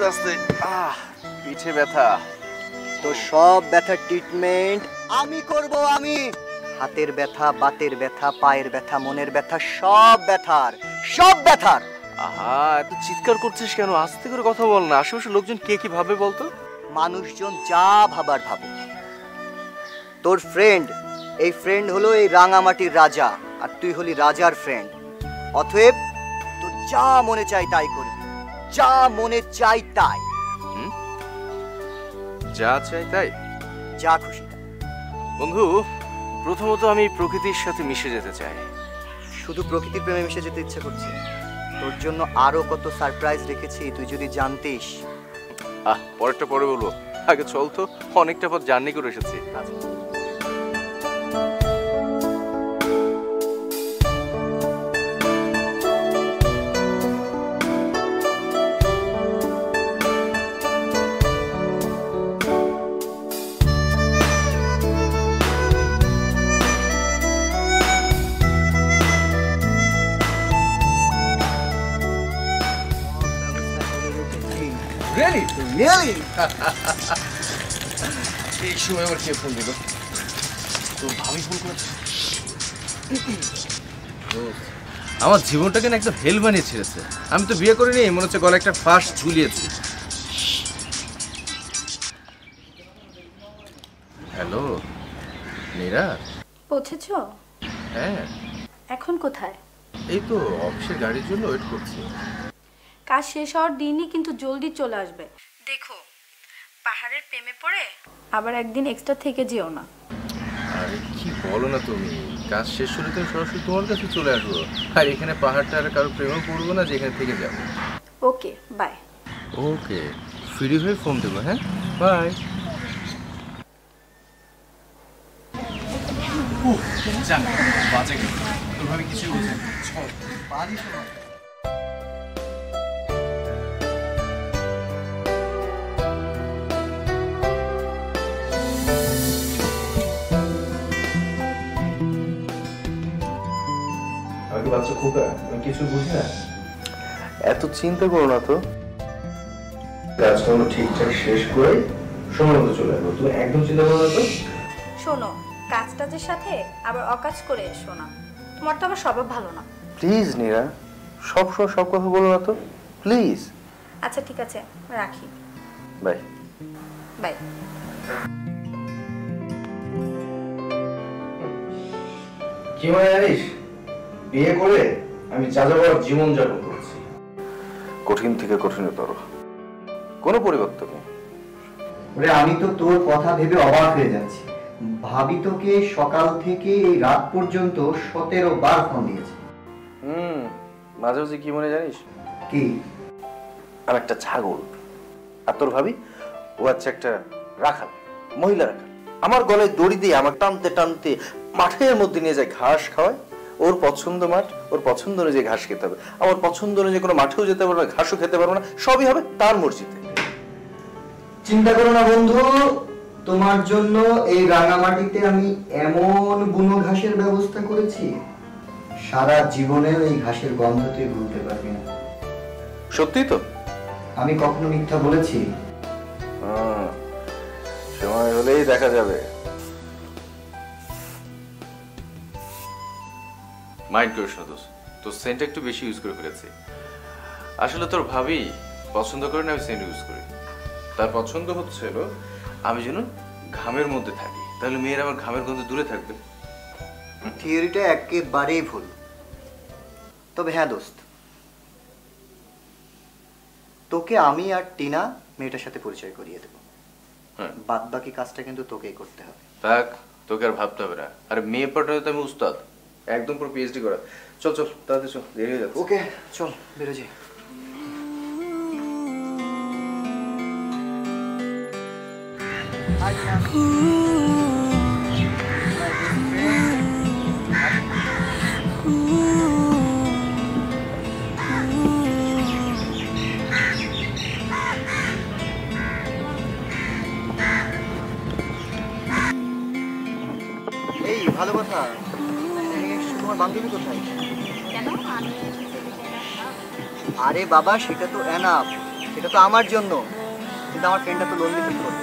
আস্তে আস্তে পিঠে ব্যথা। তো সব ব্যথার ট্রিটমেন্ট আমি করব। আমি হাতের ব্যথা, বাতের ব্যথা, পায়ের ব্যথা, মনের ব্যথা, সব ব্যথার। আহা, এত চিৎকার করছিস কেন? আস্তে করে কথা বল না, আশেপাশে লোকজন কে কি ভাবে বলতো। মানুষজন যা ভাবার ভাবুক। তোর ফ্রেন্ড, এই ফ্রেন্ড হলো এই রাঙামাটির রাজা, আর তুই হলি রাজার ফ্রেন্ড। অতএব তোর যা মনে চাই তাই করবি, যা মনে চাই তাই। যা চাই তাই, যা খুশি। বন্ধু, প্রথমত আমি প্রকৃতির সাথে মিশে যেতে চাই। শুধু প্রকৃতির প্রেমে মিশে যেতে ইচ্ছা করছে? তোর জন্য আরো কত সারপ্রাইজ রেখেছি, তুই যদি জানতিস। পরেরটা পরে বলবো, আগে চল তো, অনেকটা পথ জার্নি করে এসেছি। এই সময় আমার কে ফোন দিল? তোর ভাবি ফোন করেছে। আমার জীবনটাকে না একদম হেল বানিয়ে ছেড়েছে। আমি তো বিয়ে করিনি, মনে হচ্ছে গলা একটা ফাঁস ঝুলিয়েছি। হ্যালো নীরা, পৌঁছেছো? হ্যাঁ। এখন কোথায়? এই তো অফিসের গাড়ির জন্য ওয়েট করছি। কাজ শেষ হওয়ার দিনই কিন্তু জলদি চলে আসবে। দেখো, পাহাড়ের প্রেমে পড়ে আবার একদিন এক্সট্রা থেকে যেও না। আরে কি বলো না তুমি, কাজ শেষ হলে তো সরাসরি তোমার কাছে চলে আসবো। আর এখানে পাহাড়টা আর কারো প্রেমও পড়বো না যে এখানে থেকে যাবো। ওকে, বাই। ওকে, ফ্রি হয়ে ফোন দেবো। হ্যাঁ, বাই। বাজে তোরভাবে কিছু বলছে। বাচ্চা খোকা, আমি কিছু বুঝি না। এত চিন্তা করো না তো, কাজকর্ম ঠিকঠাক শেষ করে সময় মতো চলে আসবো। তুমি একদম চিন্তা করো না তো। শোনো, কাজটাজের সাথে আবার অকাজ করে এসো না, তোমার তো আবার স্বভাব ভালো না। প্লিজ নীরা, সবসময় সব কথা বলো না তো, প্লিজ। আচ্ছা ঠিক আছে, রাখি। Bye bye. কি মনে জানিস, বিয়ে করে আমি যাযাবর জীবন যাপন করছি। কঠিন থেকে কঠিনতর, কোনো পরিবর্তন নেই। আমি তো তোর কথা ভেবে অবাক হয়ে যাচ্ছি। ভাবি তোকে সকাল থেকে এই রাত পর্যন্ত 17 বার ফোন দিয়েছে। মাঝে মাঝে কি মনে জানিস? কি? আমি একটা ছাগল, আর তোর ভাবি ও হচ্ছে একটা রাখাল, মহিলা রাখাল। আমার গলায় দড়ি দিয়ে আমার টানতে টানতে মাঠের মধ্যে নিয়ে যায় ঘাস খাওয়ায়। ওর পছন্দ মাঠ, ওর পছন্দ অনুযায়ী ঘাস খেতে হবে। আমার পছন্দ অনুযায়ী কোনো মাঠেও যেতে পারবো না, ঘাসও খেতে পারবো না, সবই হবে তার মর্জিতে। চিন্তা করো না বন্ধু, তোমার জন্য এই রাঙামাটিতে আমি এমন বুনো ঘাসের ব্যবস্থা করেছি, সারা জীবনে এই ঘাসের গন্ধ তুই ভুলতে পারবি না। সত্যি তো? আমি কখনো মিথ্যা বলেছি? সময় হলেই দেখা যাবে। মাইন্ড করিস না দোস্ত, তোর সেন্ট একটু বেশি ইউজ করে ফেলেছি। আসলে তোর ভাবি পছন্দ করে না আমি সেন্ট ইউজ করি। তার পছন্দ হচ্ছিল আমি যেন ঘামের মধ্যে থাকি, তাহলে মেয়েরা আমার ঘামের গন্ধে দূরে থাকবে। থিওরিটা একেবারেই ভুল। তবে হ্যাঁ দোস্ত, তোকে আমি আর টিনা মেয়েটার সাথে পরিচয় করিয়ে দেবো। বাদ বাকি কাজটা কিন্তু তোকেই করতে হবে। থাক, তোকে আর ভাবতে হবে না। আরে মেয়ে পাঠাতে আমি উস্তাদ, একদম পুরো পিএইচডি করা। চল চল তাড়াতাড়ি চল, দেরি হয়ে যাচ্ছে। ওকে চল বেরো যাই। এই ভালো কথা, তোমার বান্ধবী কোথায়? কেন? আরে বাবা, সেটা তো এনাফ। সেটা তো আমার জন্য, কিন্তু আমার ফ্রেন্ডটা তো লোনলি ফিল করবে।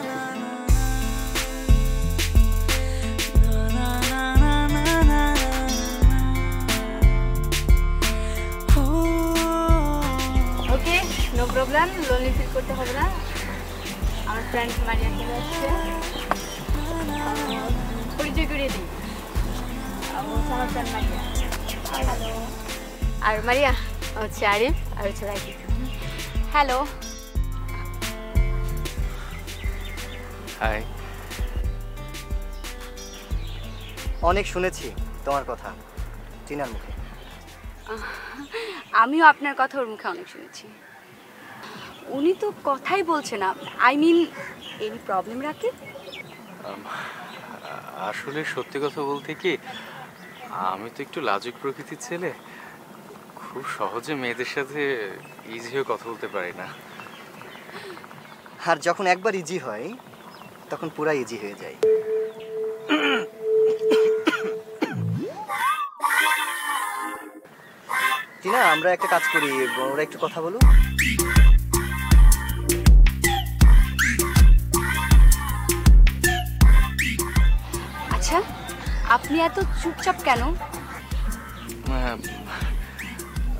ওকে, নো প্রবলেম, লোনলি ফিল করতে হবে না। আমার ফ্রেন্ড মারিয়া চলে আসছে, পরিচয় করিয়ে দিই। আমার ফ্রেন্ড মারিয়া। হ্যালো। আর মারিয়া হচ্ছে আরিফ, আর হচ্ছে রাইকি। হ্যালো। হাই। অনেক শুনেছি তোমার কথা টিনার মুখে। আমিও আপনার কথা ওর মুখে অনেক শুনেছি। উনি তো কথাই বলছে না। আই মিন, এনি প্রবলেম রাখে? আসলে সত্যি কথা বলতে কি, আমি তো একটু লাজুক প্রকৃতির ছেলে, খুব সহজে মেয়েদের সাথে ইজি হয়ে কথা বলতে পারি না। আর যখন একবার ইজি হয় তখন পুরা ইজি হয়ে যায়। টিনা, আমরা একটা কাজ করি, ওরা একটু কথা বলুক। আচ্ছা, আপনি এত চুপচাপ কেন?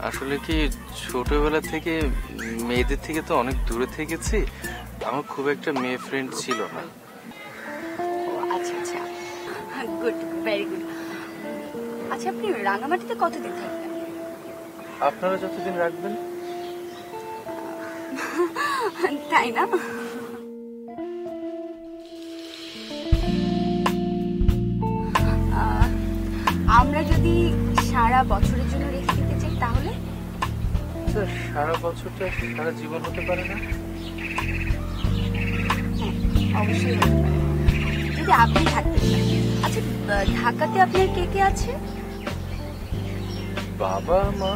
আসলে কি, ছোটবেলা থেকে মেয়েদের থেকে তো অনেক দূরে থেকেছি, আমার খুব একটা মেয়ে ফ্রেন্ড ছিল না। আচ্ছা আচ্ছা, গুড, ভেরি গুড। আচ্ছা, আপনি রাঙামাটিতে কতদিন থাকবেন? আপনারা যতদিন রাখবেন। তাই না? আমরা যদি সারা বছরের জন্য রেখে দিতে চাই তাহলে? সারা বছরটা সারা জীবন হতে পারে না? অবশ্যই হতে পারে, যদি আপনি থাকতে চান। আচ্ছা, ঢাকাতে আপনার কে কে আছে? বাবা, মা,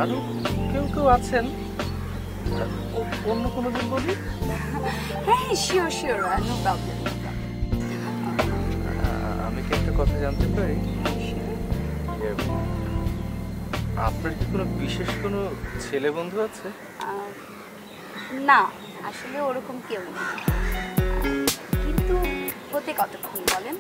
আরো কেউ কেউ আছেন। অন্য কোনো দিন বলি? হ্যাঁ, শিওর শিওর, নো প্রবলেম। আমি কি একটা কথা জানতে পারি? আপনার কি কোনো বিশেষ কোনো ছেলে বন্ধু আছে? না, আসলে ওরকম কেউ নেই, কিন্তু হতে কতক্ষণ বলেন?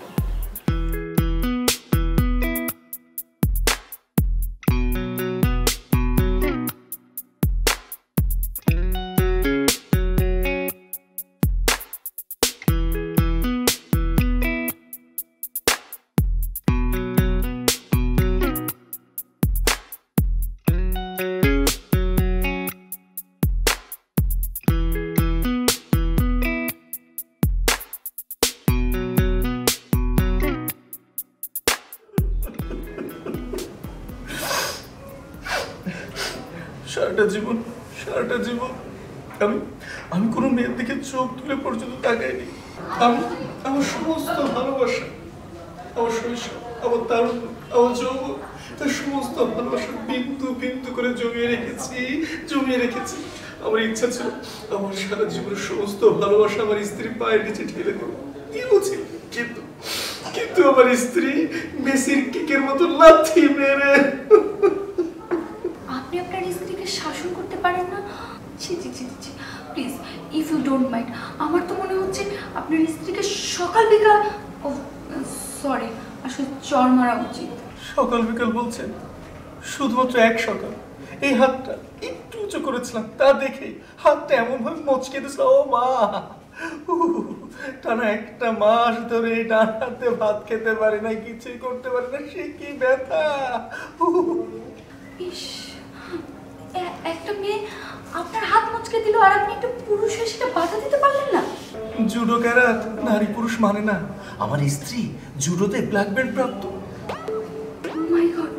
সারাটা জীবন আমি কোনো মেয়ের দিকে চোখ তুলে পর্যন্ত তাকাইনি। আমার সমস্ত ভালোবাসা, আমার শৈশব, আমার তারুণ্য, আমার যৌবন, তার সমস্ত ভালোবাসা বিন্দু বিন্দু করে জমিয়ে রেখেছি। আমার ইচ্ছা ছিল আমার সারা জীবনের সমস্ত ভালোবাসা আমার স্ত্রী পায়ের নিচে ঢেলে দেবো, দিয়েছি। কিন্তু আমার স্ত্রী মেসির কিকের মতো লাথি মেরে। আপনি আপনার স্ত্রীকে শাসন করতে পারেন না? ছি ছি ছি ছি, please, if you don't mind, আমার তো মনে হচ্ছে আপনার স্ত্রীকে সকাল বিকাল, ও সরি, আসলে চর মারা উচিত। সকাল বিকাল বলছেন? শুধুমাত্র এক সকাল এই হাতটা একটু উঁচু করেছিলাম, তা দেখে হাতটা এমন ভাবে মচকে দিয়েছিল, ও মা, টানা একটা মাস ধরে ডান হাতে ভাত খেতে পারি না, কিছুই করতে পারি না, সে কি ব্যথা। ইস, একটা মেয়ে আপনার হাত মুচকে দিল আর আপনি একটা পুরুষ হয়ে সেটা বাধা দিতে পারলেন না? জুডো ক্যারাত নারী পুরুষ মানে না, আমার স্ত্রী জুডোতে ব্ল্যাক বেল্ট প্রাপ্ত। মাই গড,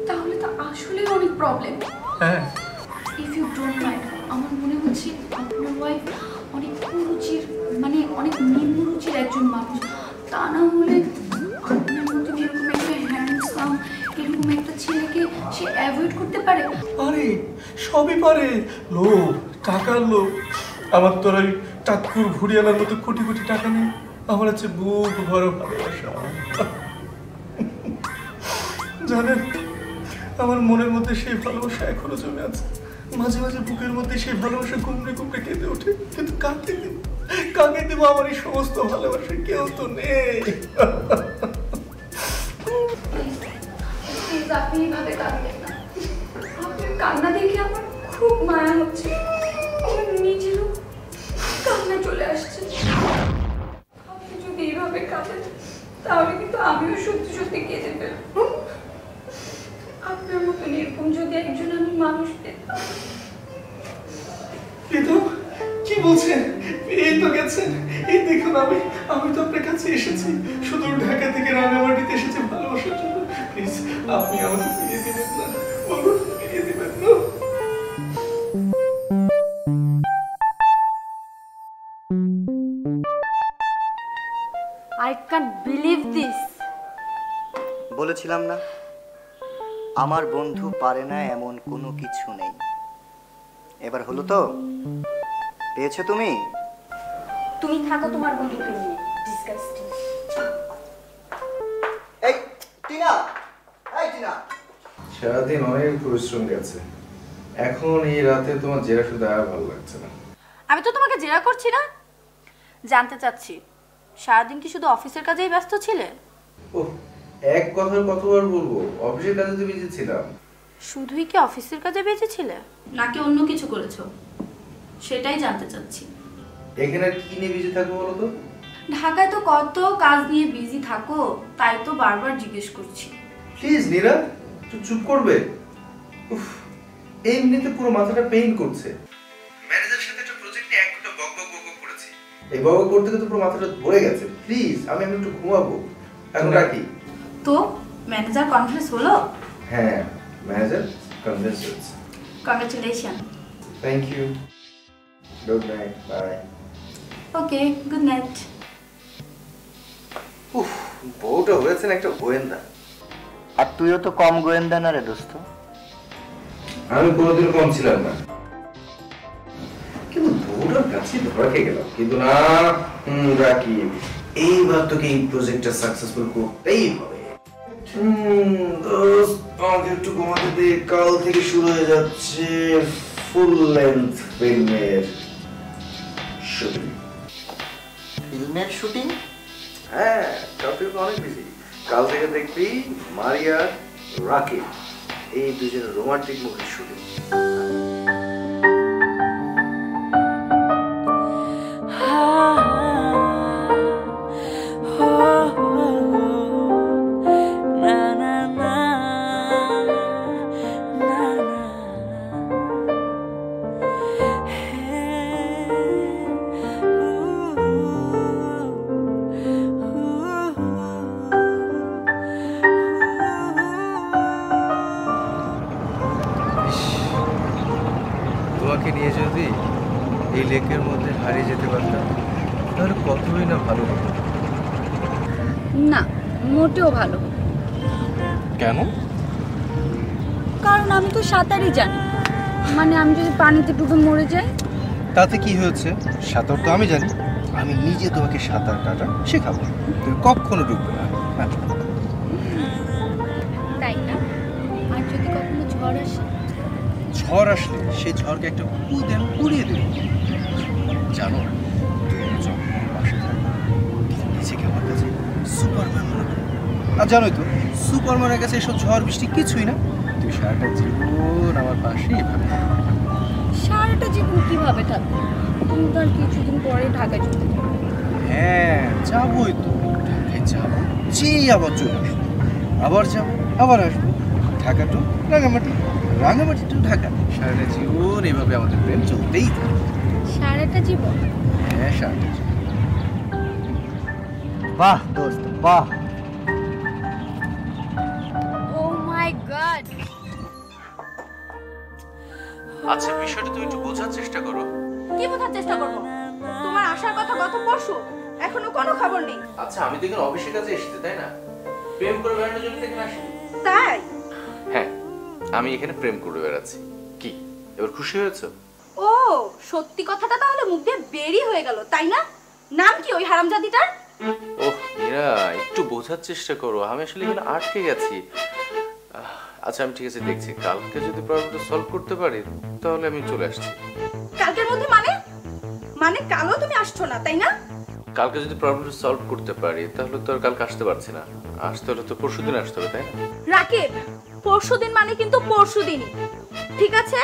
তাহলে তো আসলেই অনেক প্রবলেম। হ্যাঁ, ইফ ইউ ডোন্ট মাইন্ড, আমার মনে হচ্ছে আপনার ওয়াইফ অনেক কুরুচির, মানে অনেক নিম্ন রুচির একজন মানুষ। তা না হলে আপনার মতো এরকম একটা হ্যান্ডসাম, এরকম একটা ছেলেকে সে অ্যাভয়েড করতে পারে? আরে সবই পারে, লোভ, টাকার লোভ। আমার তোর ওই টাকুর ভুড়িয়ালার মতো কোটি কোটি টাকা নেই, আমার আছে বুক ভরা ভালোবাসা। জানেন, আমার মনের মধ্যে সেই ভালোবাসা এখনো জমে আছে। মাঝে মাঝে বুকের মধ্যে সেই ভালোবাসা কুমড়ে কুমড়ে কেঁদে ওঠে, কিন্তু কাকে দেব আমার এই সমস্ত ভালোবাসা? কেউ তো নেই। আপনি এইভাবে কাঁদবেন না। আপনার কান্না দেখে আমার খুব মায়া হচ্ছে, আমার নিজেরও কান্না চলে আসছে। আপনি যদি এইভাবে কাঁদেন তাহলে কিন্তু আমিও সত্যি সত্যি কেঁদে ফেলবো। আপনার মতন এরকম যদি একজন আমি মানুষ পেতাম। কি বলছেন? এই তো গেছেন। এই দেখুন, আমি তো আপনার কাছে এসেছি, শুধু ঢাকা থেকে রাঙামাটিতে এসেছি ভালোবাসার জন্য। প্লিজ আপনি আমাকে ফিরিয়ে দিবেন না, বলুন ফিরিয়ে দিবেন না। I can't believe this. বলেছিলাম না, আমার বন্ধু পারে না এমন কোনো কিছু নেই। এবার হলো তো? পেয়েছো তুমি? তুমি থাকো তোমার বন্ধুকে নিয়ে। ডিসগাস্টিং। এই টিনা, এই টিনা। সারাদিন অনেক পরিশ্রম গেছে, এখন এই রাতে তোমার জেরা শুধু আর ভালো লাগছে না। আমি তো তোমাকে জেরা করছি না, জানতে চাচ্ছি সারাদিন কি শুধু অফিসের কাজেই ব্যস্ত ছিলে? ওহ, এক কথার কতবার বলবো, অফিসের কাজে তো বিজি ছিলাম। শুধুই কি অফিসের কাজে বেঁচে ছিলে নাকি অন্য কিছু করেছো সেটাই জানতে চাচ্ছি। এখানে আর কি নিয়ে বিজি থাকবো বলো তো? ঢাকায় তো কত কাজ নিয়ে বিজি থাকো, তাই তো বারবার জিজ্ঞেস করছি। প্লিজ নীরা, চুপ করবে? উফ, এমনিতে পুরো মাথাটা পেইন করছে। ম্যানেজারের সাথে একটা প্রজেক্ট নিয়ে এক ঘন্টা বকবক করেছি, এই বকবক করতে করতে পুরো মাথাটা ভরে গেছে। প্লিজ আমি একটু ঘুমাবো, এখন রাখি। তো ম্যানেজার কনফারেন্স হলো? হ্যাঁ, ম্যানেজার কনভিন্স হয়েছে। Congratulation. Thank you, good night, bye. Okay, good night. উফ, বউটা হয়েছেন একটা গোয়েন্দা। আর তুইও তো কম গোয়েন্দা না রে দোস্ত। আমি কোনোদিন কম ছিলাম না, কিন্তু বউটার কাছে ধরা খেয়ে গেলাম। কিন্তু না, রাকিব, এইবার তোকে এই প্রজেক্টটা সাকসেসফুল করতেই হবে। দোস্ত, আমাকে একটু ঘুমাতে দে, কাল থেকে শুরু হয়ে যাচ্ছে ফুল লেন্থ ফিল্মের শুটিং। ফিল্মের শুটিং? হ্যাঁ, কাল থেকে অনেক বিজি। কাল থেকে দেখবি মারিয়া রাকিব এই দুজনের রোমান্টিক মুভির শুটিং। তোমাকে নিয়ে যদি এই লেকের মধ্যে হারিয়ে যেতে পারতাম তাহলে কতই না ভালো হতো। না, মোটেও ভালো। কেন? কারণ আমি তো সাঁতারই জানি, মানে আমি যদি পানিতে ডুবে মরে যাই। তাতে কি হয়েছে? সাঁতার তো আমি জানি, আমি নিজে তোমাকে সাঁতার কাটা শেখাবো, তুমি কখনো ডুববে না। তাই না? আর যদি কখনো ঝড় আসে? ঝড় আসলে সেই ঝড়কে একটা কুদে আমি উড়িয়ে দেবো। জানো, তুমি যখন পাশে থাকবে তখন নিজেকে আমার কাছে সুপারম্যান মনে করো। আর জানোই তো, সুপারম্যানের কাছে এসব ঝড় বৃষ্টি কিছুই না। তুমি সারাটা জীবন আমার পাশে এভাবে থাকবে। সারাটা জীবন কিভাবে থাকবো? তুমি তো আর কিছুদিন পরে ঢাকায় চলে যাবে। হ্যাঁ, যাবোই তো, ঢাকায় যাবো, যেই আবার চলে আসবো, আবার যাবো, আবার আসবো। ঢাকা টু রাঙামাটি, রাঙামাটি টু ঢাকা, সারাটা জীবন এভাবে আমাদের প্রেম চলতেই থাকে। সারাটা জীবন? হ্যাঁ, সারাটা জীবন। বাহ দোস্ত, বাহ। ও মাই গড! আচ্ছা, বিষয়টা তুমি একটু বোঝার চেষ্টা করো। কি বোঝার চেষ্টা করবো? তোমার আসার কথা গত পরশু, এখনো কোনো খবর নেই। আচ্ছা, আমি তো এখানে অফিসের কাছে এসেছি, তাই না? প্রেম করে বেড়ানোর জন্য তো এখানে আসিনি। তাই? হ্যাঁ, আমি এখানে প্রেম করে বেড়াচ্ছি। কি এবার খুশি হয়েছো? ও, সত্যি কথাটা তাহলে মুখ দিয়ে বেরিয়ে হয়ে গেল, তাই না? নাম কি ওই হারামজাদিটার? ওহ মীরা, একটু বোঝার চেষ্টা করো, আমি আসলে এখানে আটকে গেছি। আচ্ছা আমি ঠিক আছে দেখছি, কালকে যদি প্রবলেমটা সলভ করতে পারি তাহলে আমি চলে আসছি। কালকের মধ্যে মানে মানে কালও তুমি আসছো না তাই না? কালকে যদি প্রবলেমটা সলভ করতে পারি তাহলে তো আর কালকে আসতে পারছি না, আসতে হলে তো পরশুদিন আসতে হবে, তাই না? রাকিব, পরশুদিন মানে কিন্তু পরশুদিনই, ঠিক আছে?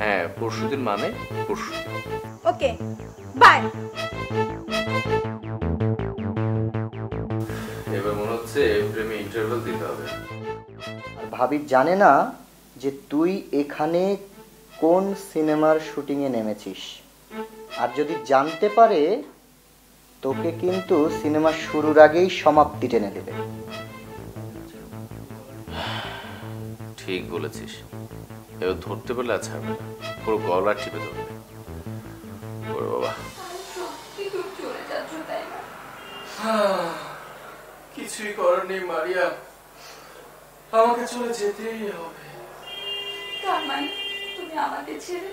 হ্যাঁ পরশুদিন মানে পরশুদিন। Okay bye. এবার মনে হচ্ছে প্রেমে ইন্টারভেল দিতে হবে। আর ভাবি জানে না যে তুই এখানে কোন সিনেমার শুটিংয়ে নেমেছিস, আর যদি জানতে পারে তোকে কিন্তু সিনেমা শুরুর আগেই সমাপ্তি টেনে দেবে। ঠিক বলেছিস, এবার ধরতে পারলে আর ছাড়বে না, পুরো গলা টিপে ধরবে। ওরে বাবা, কিছুই করার নেই মারিয়া, আমাকে চলে যেতেই হবে। তার মানে তুমি আমাকে ছেড়ে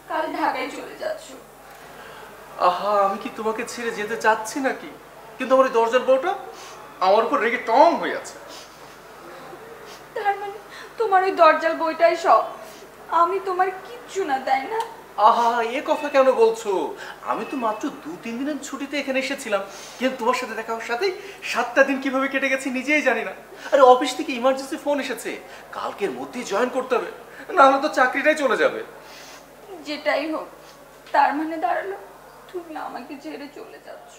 কাল ঢাকায় চলে যাচ্ছ? আহা, আমি কি তোমাকে ছেড়ে যেতে চাচ্ছি নাকি, কিন্তু আমার এই দরজার বউটা আমার উপর রেগে টং হয়ে আছে। তার মানে তোমার ওই দরজাল বইটাই সব, আমি তোমার কিচ্ছু না, তাই না? আহা, এ কথা কেন বলছো? আমি তো মাত্র 2-3 দিনের ছুটিতে এখানে এসেছিলাম, কিন্তু তোমার সাথে দেখা হওয়ার সাথে 7টা দিন কিভাবে কেটে গেছে নিজেই জানি না। আরে অফিস থেকে ইমার্জেন্সি ফোন এসেছে, কালকের মধ্যেই জয়েন করতে হবে, না হলে তো চাকরিটাই চলে যাবে। যেটাই হোক, তার মানে দাঁড়ালো তুমি আমাকে ছেড়ে চলে যাচ্ছ।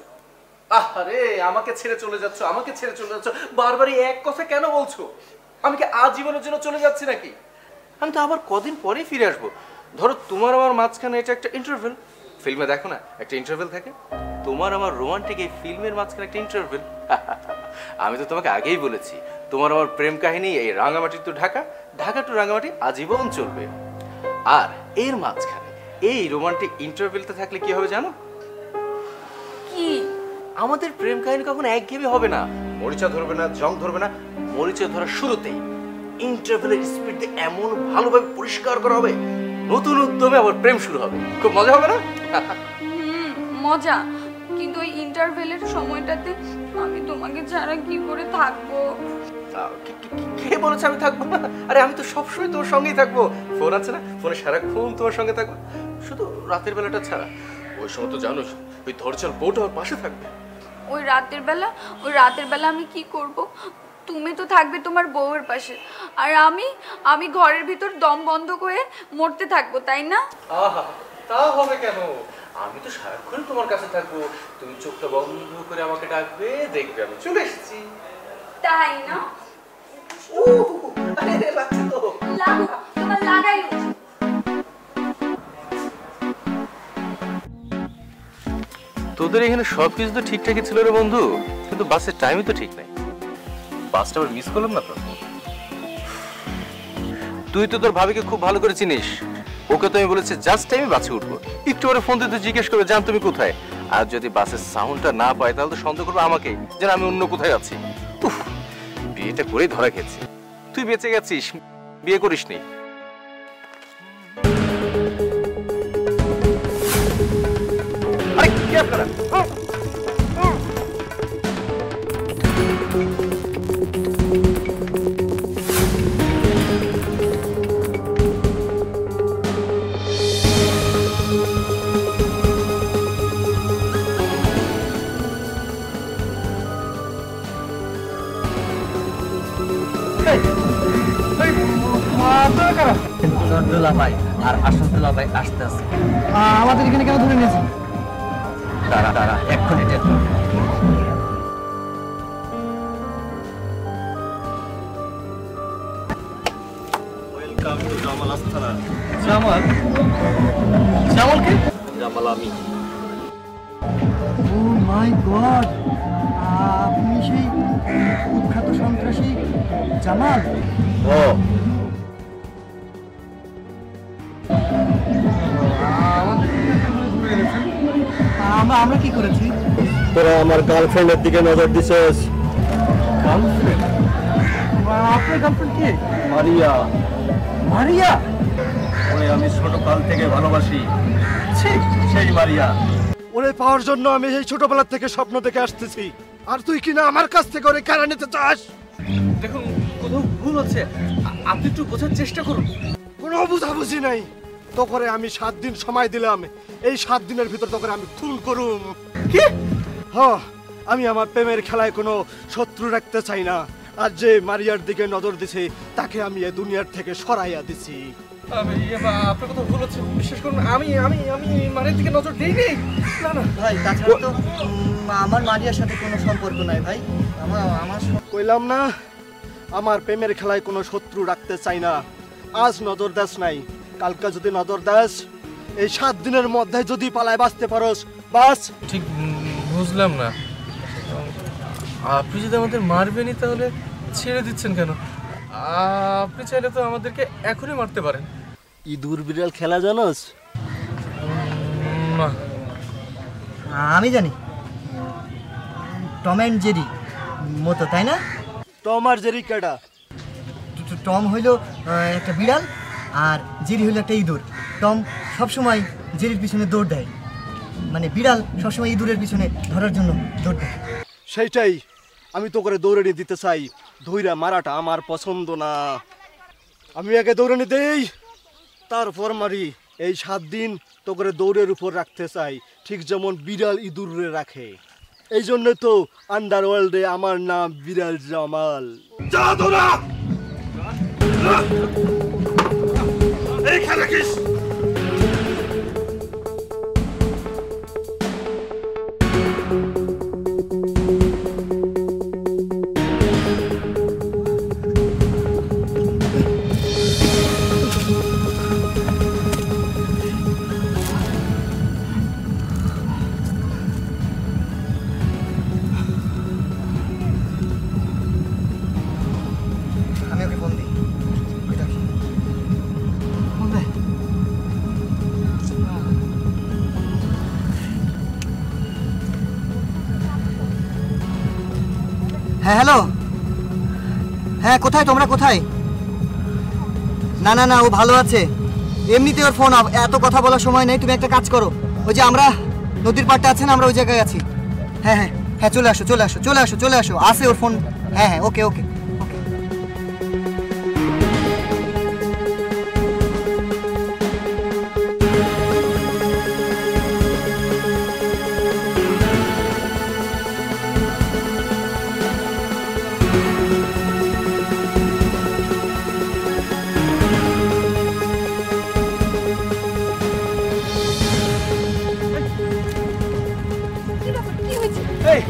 আরে আমাকে ছেড়ে চলে যাচ্ছ, আমাকে ছেড়ে চলে যাচ্ছ, বারবারই এক কথা কেন বলছো? আমি কি আজীবনের জন্য চলে যাচ্ছি নাকি? আমি তো আবার কদিন পরেই ফিরে আসবো। ধরো তোমার আমার মাঝখানে এটা একটা ইন্টারভেল, ফিল্মে দেখো না একটা ইন্টারভেল থাকে, তোমার আমার রোমান্টিক এই ফিল্মের মাঝখানে একটা ইন্টারভেল। আমি তো তোমাকে আগেই বলেছি তোমার আমার প্রেম কাহিনী এই রাঙামাটি টু ঢাকা, ঢাকা টু রাঙামাটি আজীবন চলবে। আর এর মাঝখানে এই রোমান্টিক ইন্টারভেলটা থাকলে কি হবে জানো? কি? আমাদের প্রেম কাহিনী কখনো একঘেয়েমি হবে না, মরিচা ধরবে না, জং ধরবে না। মরিচা ধরার শুরুতেই ইন্টারভেলের স্পিড দিয়ে এমন ভালোভাবে পরিষ্কার করা হবে, নতুন উদ্যমে আবার প্রেম শুরু হবে, খুব মজা হবে না? মজা, কিন্তু ওই ইন্টারভেলের সময়টাতে আমি তোমাকে ছাড়া কি করে থাকবো? কে বলেছে আমি থাকবো না? আরে আমি তো সবসময় তোমার সঙ্গেই থাকবো, ফোন আছে না, ফোনে সারাক্ষণ তোমার সঙ্গে থাকবো, শুধু রাতের বেলাটা ছাড়া। ওই সময় তো জানোস ওই ধরচাল বউটা আমার পাশে থাকবে। ওই রাতের বেলা আমি কি করব? তুমি তো থাকবে তোমার বউয়ের পাশে, আর আমি ঘরের ভিতর দম বন্ধ করে মরতে থাকবো, তাই না? আহা, তা হবে কেন? আমি তো সারাক্ষণ তোমার কাছে থাকবো, তুমি চোখটা বন্ধ করে আমাকে ডাকবে, দেখবে আমি চলে এসেছি, তাই না? আরে লাগছে তো। তোমার লাগাই উচিত। তোদের এখানে সবকিছু তো ঠিকঠাকই ছিল রে বন্ধু, কিন্তু বাসের টাইমই তো ঠিক নাই। বাসটা আবার মিস করলাম না তো। তুই তো তোর ভাবিকে খুব ভালো করে চিনিস, ওকে তো আমি বলেছি জাস্ট টাইমে বাসে উঠবো, একটু পরে ফোন দিতে জিজ্ঞেস করবে জান তুমি কোথায়, আর যদি বাসের সাউন্ডটা না পায় তাহলে তো সন্দেহ করবে আমাকে যেন আমি অন্য কোথায় আছি। উফ, বিয়েটা করেই ধরা খেয়েছি। তুই বেঁচে গেছিস, বিয়ে করিসনি। আরে কি আপনারা? আর আসাদুল্লাহ ভাই আসতে আছে। আমাদের এখানে কেন ধরে নিয়েছেন? তারা এক্ষুনি টের পাবে। ওয়েলকাম টু জামাল আস্তানা। জামাল? জামাল কে? জামাল আমি। ও মাই গড, আপনি সেই কুখ্যাত সন্ত্রাসী জামাল? ও আমরা কি করেছি? তোরা আমার গার্লফ্রেন্ডের দিকে নজর দিছিস। গার্লফ্রেন্ড? আপনার গার্লফ্রেন্ড কে? মারিয়া। মারিয়া? ওরে আমি ছোটকাল থেকে ভালোবাসি, সেই মারিয়া। ওরে পাওয়ার জন্য আমি এই ছোটবেলা থেকে স্বপ্ন দেখে আসতেছি, আর তুই কিনা আমার কাছ থেকে ওরে কেড়ে নিতে চাস? দেখুন কোথাও ভুল হচ্ছে, আপনি একটু বোঝার চেষ্টা করুন। কোনো বুঝাবুঝি নাই, তোকে আমি 7 দিন সময় দিলাম। এই 7 দিনের ভিতর তোকে আমি খুন করুম। কি? হ্যাঁ, আমি আমার প্রেমের খেলায় কোনো শত্রু রাখতে চাই না। আর যে মারিয়ার দিকে নজর দিছে তাকে আমি এই দুনিয়ার থেকে সরাইয়া দিছি। আপনার কথা ভুল হচ্ছে, বিশ্বাস করুন। আমি আমি আমি মারিয়ার দিকে নজর দিই নেই। না না ভাই, তাছাড়া তো আমার মারিয়ার সাথে কোনো সম্পর্ক নাই ভাই। আমার কইলাম না, আমার প্রেমের খেলায় কোনো শত্রু রাখতে চাই না। আজ নজর দাস নাই, কালকে যদি নজর দাস, এই 7 দিনের মধ্যে যদি পালায় বাঁচতে পারোস বাস। ঠিক বুঝলাম না, আপনি যদি আমাদের মারবেনই তাহলে ছেড়ে দিচ্ছেন কেন? আপনি চাইলে তো আমাদেরকে এখনই মারতে পারেন। ইঁদুর বিড়াল খেলা জানোস? না। আমি জানি, টম অ্যান্ড জেরি মতো, তাই না? টম আর জেরি কেডা? টম হইল একটা বিড়াল আর জেরি হইল একটা ইঁদুর। টম সবসময় জেরির পিছনে দৌড় দেয়, মানে বিড়াল সবসময় ইঁদুরের পিছনে ধরার জন্য দৌড় দেয়। সেইটাই আমি তো করে দৌড়ানি দিতে চাই। ধইরা মারাটা আমার পছন্দ না। আমি আগে দৌড়ানি দেই, তারপর মারি। এই 7 দিন তো করে দৌড়ের উপর রাখতে চাই, ঠিক যেমন বিড়াল ইঁদুরে রাখে। এই জন্য তো আন্ডারওয়ার্ল্ডে আমার নাম বিড়াল জামাল। যা ধরা এইখানে কিস। আমি ওকে ফোন দিই। হ্যাঁ, হ্যালো। হ্যাঁ, কোথায় তোমরা, কোথায়? না না না, ও ভালো আছে। এমনিতে ওর ফোন, এত কথা বলার সময় নেই। তুমি একটা কাজ করো, ওই যে আমরা নদীর পাড়টা আছে না, আমরা ওই জায়গায় আছি। হ্যাঁ হ্যাঁ হ্যাঁ, চলে আসো চলে আসো চলে আসো চলে আসো। আসে ওর ফোন। হ্যাঁ হ্যাঁ, ওকে ওকে ওকে। এই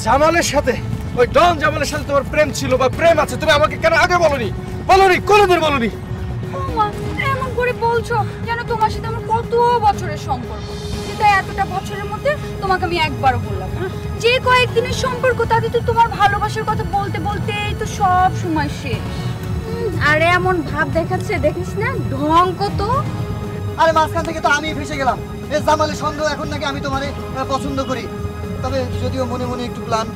জামালের সাথে, ওই ডন জামালের সাথে তোমার প্রেম ছিল বা প্রেম আছে, তুমি আমাকে কেন আগে বলনি? কোনোদিন বলনি। মা, এমন করে বলছো যেন তোমার সাথে আমার কত বছরের সম্পর্ক, কিন্তু এতটা বছরের মধ্যে তোমাকে আমি একবারও বললাম না। যে কয়েকদিনের সম্পর্ক তাতে তো তোমার ভালোবাসার কথা বলতে বলতেই তো সব সময় শেষ। আরে এমন ভাব দেখাচ্ছে, দেখিস না ঢং কত। আরে মাঝখান থেকে তো আমি ফেসে গেলাম। এই জামালের সন্দেহ এখন নাকি আমি তোমারে পছন্দ করি। তবে যদিও মনে মনে একটু প্ল্যান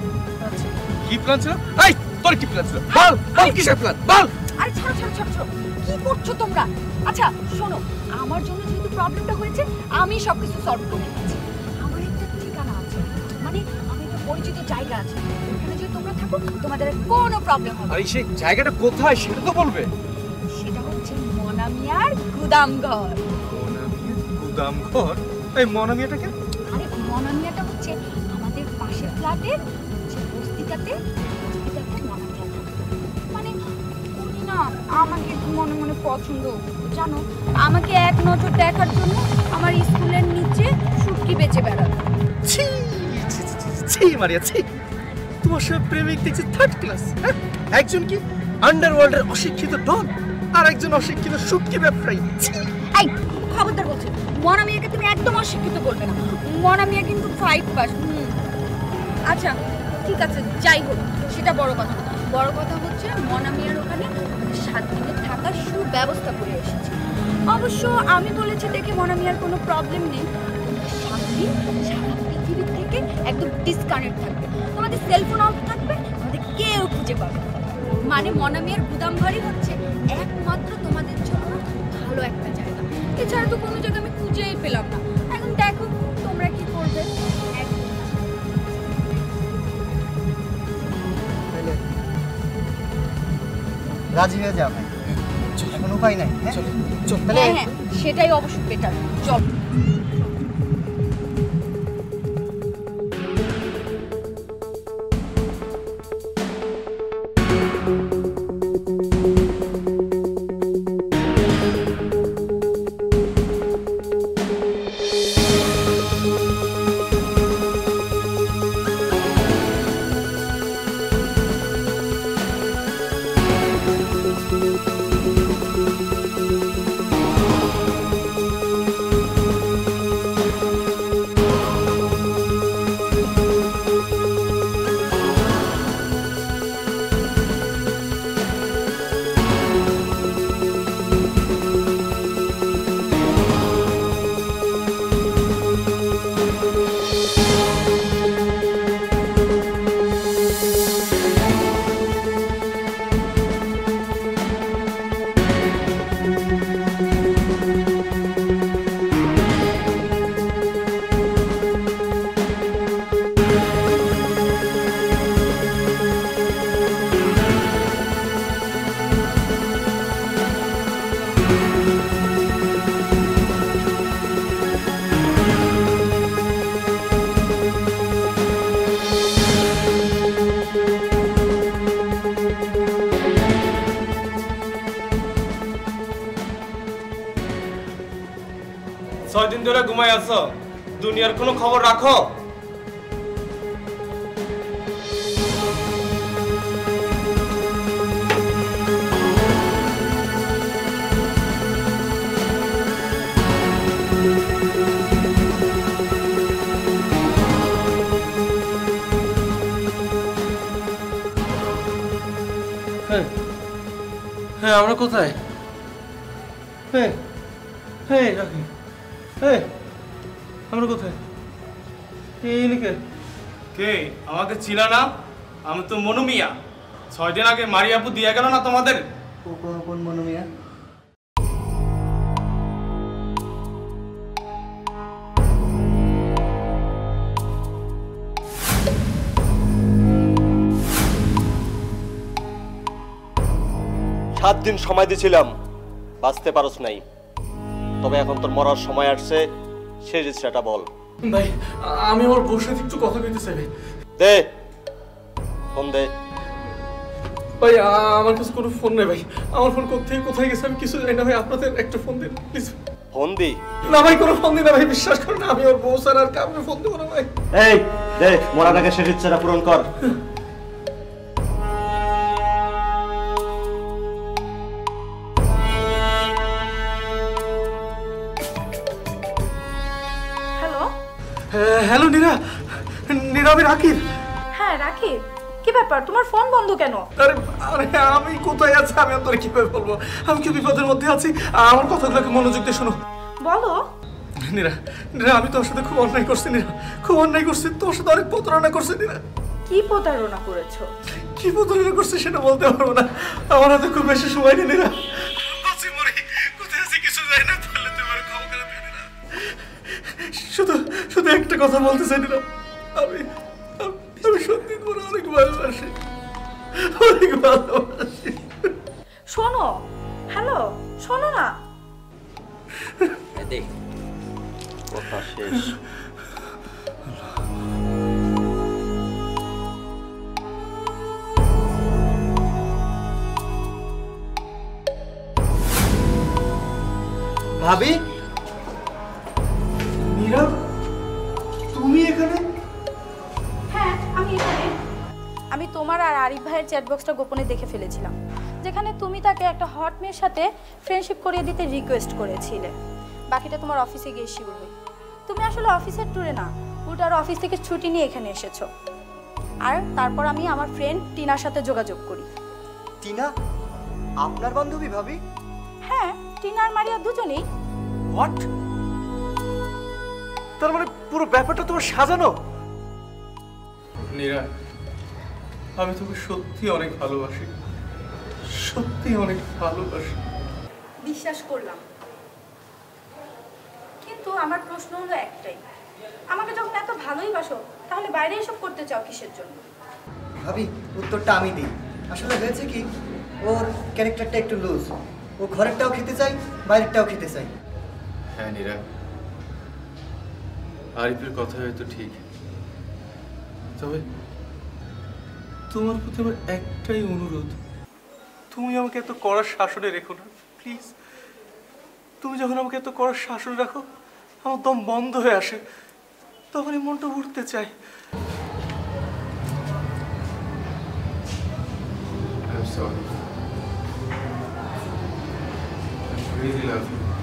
আছে। কি প্ল্যান ছিল? এই তোর কি প্ল্যান ছিল? বল বল, কিসের প্ল্যান বল। আরে ছাড়ো ছাড়ো ছাড়ো ছাড়ো, কি করছো তোমরা? আচ্ছা শোনো, আমার জন্য যেহেতু প্রবলেমটা হয়েছে আমি সবকিছু সলভ করে দিচ্ছি। আমার একটা ঠিকানা আছে, মানে আমার একটা পরিচিত জায়গা আছে, ওখানে যদি তোমরা থাকো তোমাদের আর কোনো প্রবলেম হবে না। আরে সেই জায়গাটা কোথায় সেটা তো বলবে। সেটা হচ্ছে মনামিয়ার গুদামঘর। গুদামঘর? এই মনামিয়াটাকে? আরে মনামিয়াটা হচ্ছে আমাদের পাশের ফ্ল্যাটের যে বস্তিটাতে মনামিয়া থাকে। মানে উনি না আমাকে মনে মনে পছন্দ, জানো, আমাকে এক নজর দেখার জন্য আমার স্কুলের নিচে শুটকি বেচে বেড়াতো। ছি ছি ছি ছি মারিয়া, ছি। তোমার সব প্রেমিক দেখছি 3rd ক্লাস। একজন কি আন্ডারওয়ার্ল্ডের অশিক্ষিত ডন, আর একজন অশিক্ষিত শুটকি ব্যবসায়ী। এই খবরদার বলছি, মনামিয়াকে তুমি একদম অশিক্ষিত বলবে না। মনামিয়া কিন্তু 5 পাস। আচ্ছা ঠিক আছে, যাই হোক সেটা বড় কথা না। বড় কথা হচ্ছে মনামিয়ার ওখানে 7 দিনের থাকার সুব্যবস্থা করে এসেছে। অবশ্য আমি বলেছি দেখে মনামিয়ার কোনো প্রবলেম নেই। 7 দিন সারা পৃথিবীর থেকে একদম ডিসকানেক্ট থাকবে, তোমাদের সেলফোন অফ থাকবে, তোমাদের কেউ খুঁজে পাবে না। মানে মনামিয়ার গুদামঘরই হচ্ছে একমাত্র তোমাদের জন্য ভালো একটা জায়গা। এছাড়া তো কোনো জায়গা আমি খুঁজেই পেলাম না। এখন দেখো তোমরা কি করবে। রাজি হয়ে যাও ভাই। এখন উপায় নাই। হ্যাঁ চল তাহলে। হ্যাঁ হ্যাঁ সেটাই অবশ্য বেটার। চল। ছয় দিন ধরে ঘুমাই আছো, দুনিয়ার কোনো খবর রাখো? হ্যাঁ হ্যাঁ আমরা কোথায়? হ্যাঁ হ্যাঁ রাখি। হ্যাঁ আমরা কোথায়? এই নাকি কে আমাকে চিনা না? আমি তো মনু মিয়া। 6 দিন আগে মারিয়াপু দিয়ে গেল না তোমাদের? কোন মনু মিয়া? সাত দিন সময় দিয়েছিলাম, বাঁচতে পারস নাই। তবে এখন তোর মরার সময় আসছে, সেই রিস্টাটা বল। ভাই আমি ওর বউর সাথে একটু কথা কইতে চাই। দে ফোন দে। ভাই আমার কাছে কোনো ফোন নেই ভাই। আমার ফোন কোথায় গেছে আমি কিছু জানি না ভাই। আপনাদের একটা ফোন দিন প্লিজ। ফোন দি? না ভাই কোনো ফোন দিন না ভাই, বিশ্বাস করেন না। আমি ওর বউ স্যার আর কাউকে ফোন দেবো না ভাই। এই দে, মরার আগে সেই ইচ্ছাটা পূরণ কর। হ্যালো। হ্যালো নীরা। নীরা আমি রাকিব। হ্যাঁ রাকিব, কি ব্যাপার তোমার ফোন বন্ধ কেন? আরে আরে আমি কোথায় আছি আমি তোর কিভাবে বলবো? আমি কি বিপদের মধ্যে আছি? আমার কথাগুলোকে মনোযোগ দিয়ে শোনো। বলো। নীরা নীরা আমি তোর সাথে খুব অন্যায় করছি নীরা, খুব অন্যায় করছি। তোর সাথে অনেক প্রতারণা করছি নীরা। কি প্রতারণা করেছো? কি প্রতারণা করছি সেটা বলতে পারবো না। আমার হাতে খুব বেশি সময় নেই নীরা। বাঁচি মরি কোথায় আছি কিছু জানি না। তাহলে তোমার ক্ষমা করে দিও নীরা। শুধু একটা কথা বলতে চাই নীরা। আমি সত্যি তোমার অনেক ভালোবাসি, অনেক ভালোবাসি। শোনো, হ্যালো শোনো না। দেখ কথা শেষ। ভাবি, নীরা তুমি এখানে? হ্যাঁ আমি এখানে। আমি তোমার আর আরিফ ভাইয়ের চ্যাট বক্সটা গোপনে দেখে ফেলেছিলাম, যেখানে তুমি তাকে একটা হট মেয়ের সাথে ফ্রেন্ডশিপ করিয়ে দিতে রিকোয়েস্ট করেছিলে। বাকিটা তোমার অফিসে গিয়ে শিওর হই। তুমি আসলে অফিসের ট্যুরে না, উল্টো অফিস থেকে ছুটি নিয়ে এখানে এসেছো। আর তারপর আমি আমার ফ্রেন্ড টিনার সাথে যোগাযোগ করি। টিনা আপনার বান্ধবী ভাবি? হ্যাঁ, টিনা আর মারিয়া দুজনেই। হোয়াট? তার মানে পুরো ব্যাপারটা তোমার সাজানো? নীরা আমি তোকে সত্যি অনেক ভালোবাসি, সত্যি অনেক ভালোবাসি। বিশ্বাস করলাম, কিন্তু আমার প্রশ্ন হলো একটাই, আমাকে যখন এত ভালোই বাসো তাহলে বাইরে এসব করতে চাও কিসের জন্য? ভাবি উত্তরটা আমি দিই। আসলে হয়েছে কি, ওর ক্যারেক্টারটা একটু লুজ। ও ঘরেরটাও খেতে চাই, বাইরেরটাও খেতে চাই। হ্যাঁ নীরা, আরিফের কথা হয়তো ঠিক, তবে তোমার প্রতি আমার একটাই অনুরোধ, তুমি আমাকে এত কড়া শাসনে রেখো না প্লিজ। তুমি যখন আমাকে এত কড়া শাসনে রাখো, আমার দম বন্ধ হয়ে আসে, তখনই মনটা উঠতে চায়। I'm sorry. I really love you.